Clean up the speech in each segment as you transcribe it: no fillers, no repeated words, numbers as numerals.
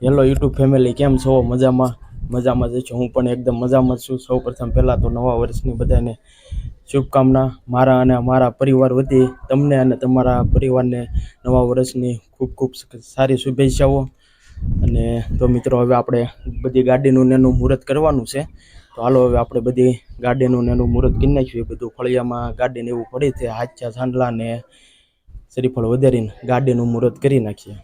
Hello YouTube family, કેમ છો? મજામાં જ છું. હું પણ એકદમ મજામાં છું. સૌપ્રથમ પહેલાં તો નવા વર્ષની બધાને શુભકામના. મારા અને અમારા પરિવાર વતી તમને અને તમારા પરિવારને નવા વર્ષની ખૂબ ખૂબ સારી શુભેચ્છાઓ. અને તો મિત્રો, હવે આપણે બધી ગાડીનું એનું મુહૂર્ત કરવાનું છે. તો હાલો, હવે આપણે બધી ગાડીનું એનું મુહૂર્ત કરી નાખ્યું. બધું ફળિયામાં ગાડીને એવું પડી છે, હાચા સાંડલા ને શ્રીફળ વધારીને ગાડીનું મુહૂર્ત કરી નાખીએ.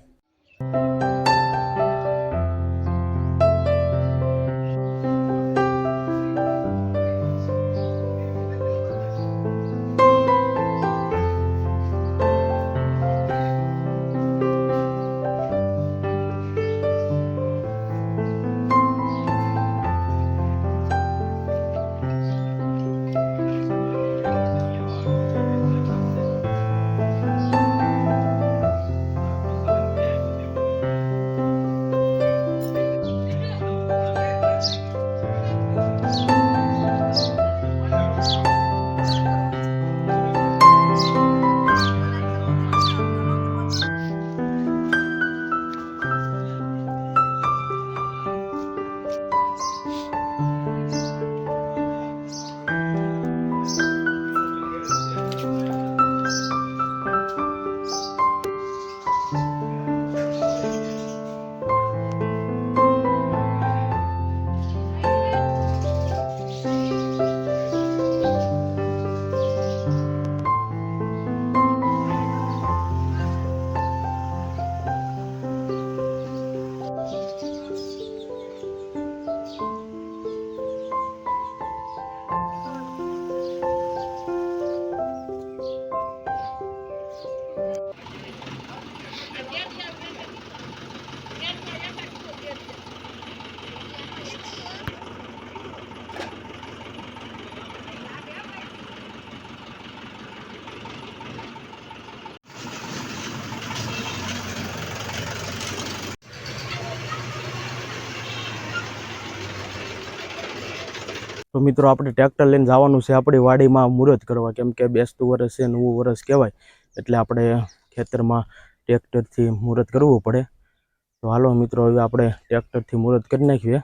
તો મિત્રો, આપણે ટ્રેક્ટર લઈને જવાનું છે આપણી વાડીમાં મુહૂર્ત કરવા, કેમ કે બેસતું વર્ષ છે, નવું વર્ષ કહેવાય, એટલે આપણે ખેતરમાં ટ્રેક્ટરથી મુહૂર્ત કરવું પડે. તો હાલો મિત્રો, હવે આપણે ટ્રેક્ટરથી મુહૂર્ત કરી નાખીએ.